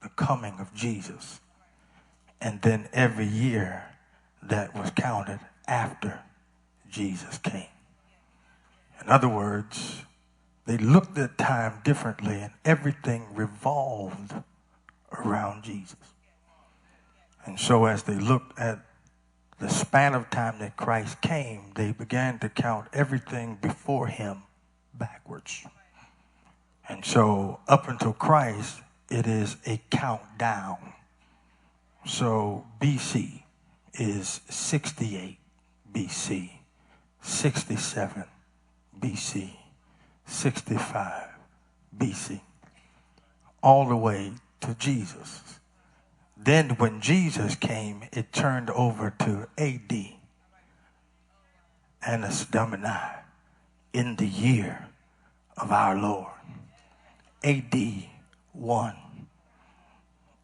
the coming of Jesus, and then every year that was counted after Jesus came. In other words, they looked at time differently, and everything revolved around Jesus. And so as they looked at the span of time that Christ came, they began to count everything before him backwards. And so up until Christ, it is a countdown. So BC is 68 BC, 67 BC, 65 BC, all the way to Jesus. Then when Jesus came, it turned over to AD, Anno Domini, in the year of our Lord. AD 1,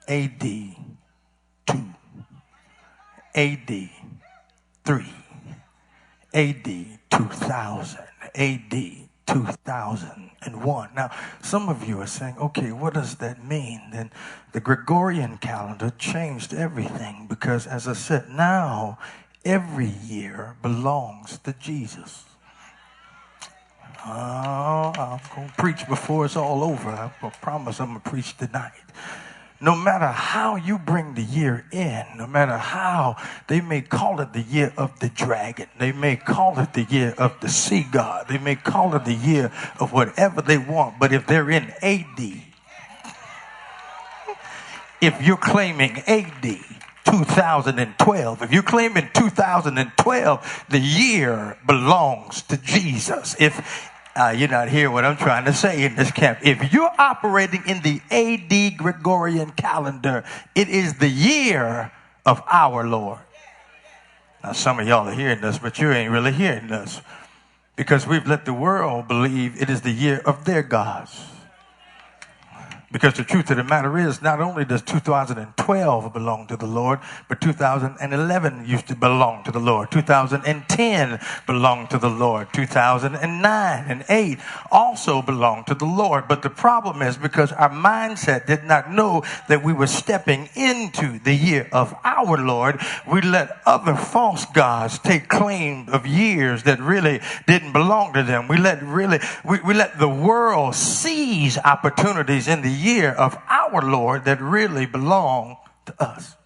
AD 2, AD 3, AD 2000, AD 2001. Now, some of you are saying, okay, what does that mean? Then the Gregorian calendar changed everything because, as I said, now every year belongs to Jesus. Oh, I'm going to preach before it's all over. I promise I'm going to preach tonight. No matter how you bring the year in, no matter how they may call it the year of the dragon, they may call it the year of the sea god, they may call it the year of whatever they want, but if they're in AD, if you're claiming AD 2012, if you're claiming 2012, the year belongs to Jesus. If you're not hearing what I'm trying to say in this camp. If you're operating in the AD Gregorian calendar, it is the year of our Lord. Now, some of y'all are hearing this, but you ain't really hearing this because we've let the world believe it is the year of their gods. Because the truth of the matter is, not only does 2012 belong to the Lord, but 2011 used to belong to the Lord. 2010 belonged to the Lord. 2009 and 8 also belong to the Lord. But the problem is because our mindset did not know that we were stepping into the year of our Lord, we let other false gods take claim of years that really didn't belong to them. We let the world seize opportunities in the year of our Lord that really belong to us.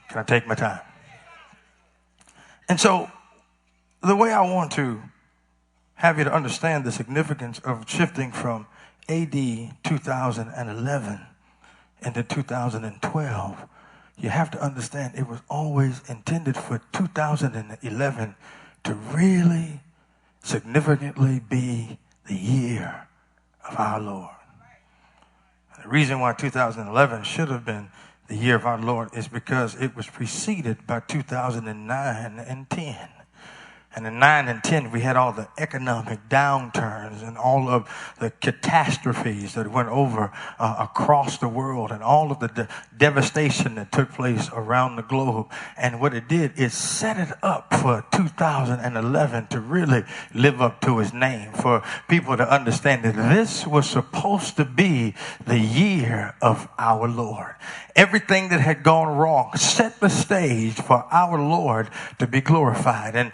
Can I take my time? And so the way I want to have you to understand the significance of shifting from AD 2011 into 2012, you have to understand it was always intended for 2011 to really significantly be the year of our Lord. The reason why 2011 should have been the year of our Lord is because it was preceded by 2009 and 10. And in 9 and 10, we had all the economic downturns and all of the catastrophes that went over across the world and all of the devastation that took place around the globe. And what it did is set it up for 2011 to really live up to his name, for people to understand that this was supposed to be the year of our Lord. Everything that had gone wrong set the stage for our Lord to be glorified. And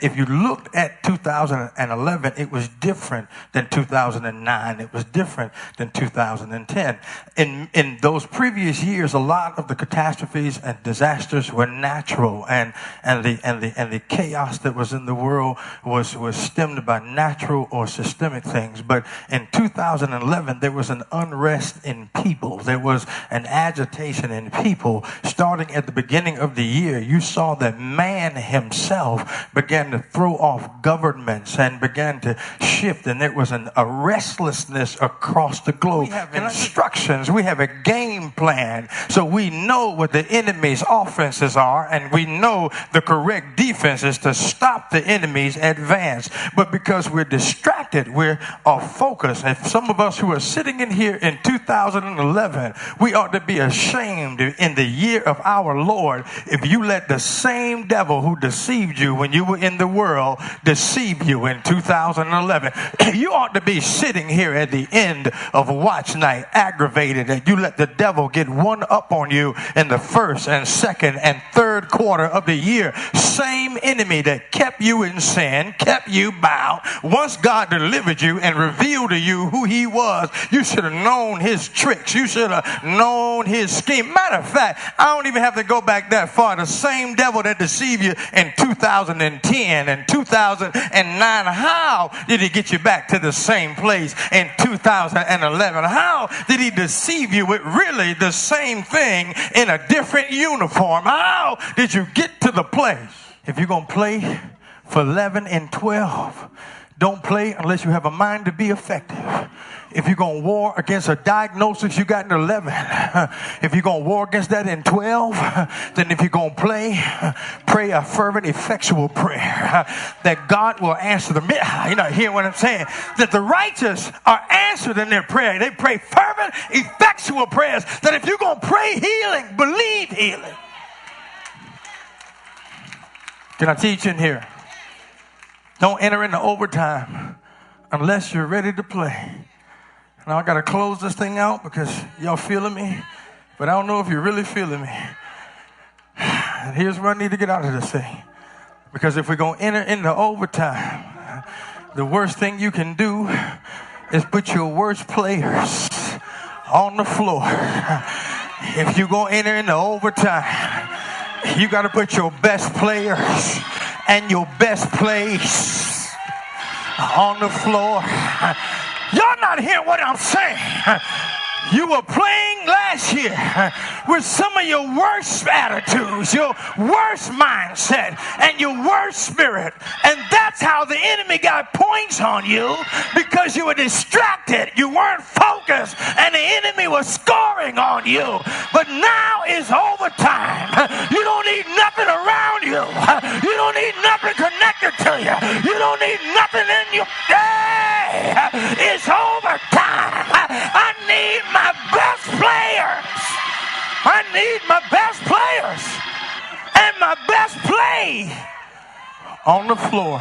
if you looked at 2011, it was different than 2009. It was different than 2010. In those previous years, a lot of the catastrophes and disasters were natural, and the chaos that was in the world was stemmed by natural or systemic things. But in 2011, there was an unrest in people. There was an agitation in people. Starting at the beginning of the year, you saw that man himself began to throw off governments and began to shift, and there was a restlessness across the globe. We have instructions. We have a game plan, so we know what the enemy's offenses are, and we know the correct defenses to stop the enemy's advance. But because we're distracted, we're off focus. And some of us who are sitting in here in 2011, we ought to be ashamed in the year of our Lord if you let the same devil who deceived you when you you were in the world deceive you in 2011. You ought to be sitting here at the end of watch night aggravated that you let the devil get one up on you in the first and second and third quarter of the year. Same enemy that kept you in sin, kept you bound. Once God delivered you and revealed to you who he was, you should have known his tricks. You should have known his scheme. Matter of fact, I don't even have to go back that far. The same devil that deceived you in 2010 and 2009, how did he get you back to the same place in 2011? How did he deceive you with really the same thing in a different uniform? How did you get to the place? If you're going to play for 11 and 12, don't play unless you have a mind to be effective. If you're going to war against a diagnosis you got in 11, if you're going to war against that in 12, then if you're going to pray a fervent, effectual prayer that God will answer them. You're not hearing what I'm saying? That the righteous are answered in their prayer. They pray fervent, effectual prayers. That if you're going to pray healing, believe healing. Can I teach in here? Don't enter into overtime unless you're ready to play. Now I got to close this thing out because y'all feeling me, but I don't know if you're really feeling me. And here's what I need to get out of this thing. Because if we're going to enter into overtime, the worst thing you can do is put your worst players on the floor. If you're going to enter into overtime, you got to put your best players and your best plays on the floor. Y'all not hearing what I'm saying. You were playing last year with some of your worst attitudes, your worst mindset, and your worst spirit. And that's how the enemy got points on you, because you were distracted. You weren't focused, and the enemy was scoring on you. But now it's overtime. You don't need nothing around you. You don't need nothing connected to you. You don't need nothing in you. Hey, it's overtime. I need my best players. I need my best players and my best play on the floor.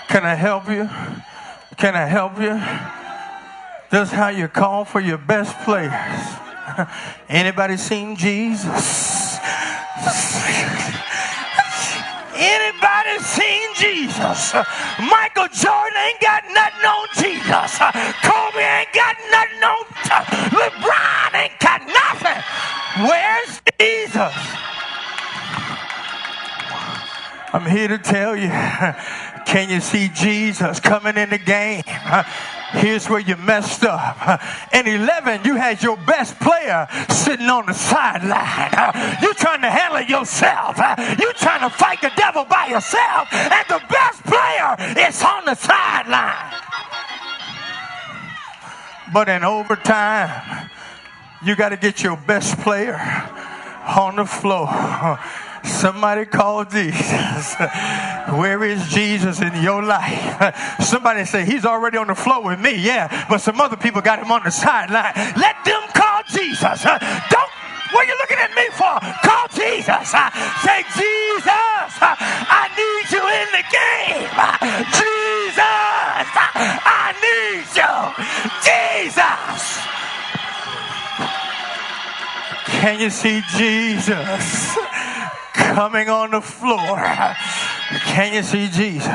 Can I help you? Can I help you? That's how you call for your best players. Anybody seen Jesus? Anybody seen Jesus? Michael Jordan ain't got nothing on Jesus. Kobe ain't got nothing on LeBron ain't got nothing. Where's Jesus? I'm here to tell you, can you see Jesus coming in the game? Here's where you messed up. In 11, you had your best player sitting on the sideline. You're trying to handle it yourself. You're trying to fight the devil by yourself. And the best player is on the sideline. But in overtime, you got to get your best player on the floor. Somebody call Jesus. Where is Jesus in your life? Somebody say, he's already on the floor with me. Yeah, but some other people got him on the sideline. Let them call Jesus. Don't, what are you looking at me for? Call Jesus. Say, Jesus, I need you in the game. Jesus, I need you. Jesus. Can you see Jesus coming on the floor? Can you see Jesus?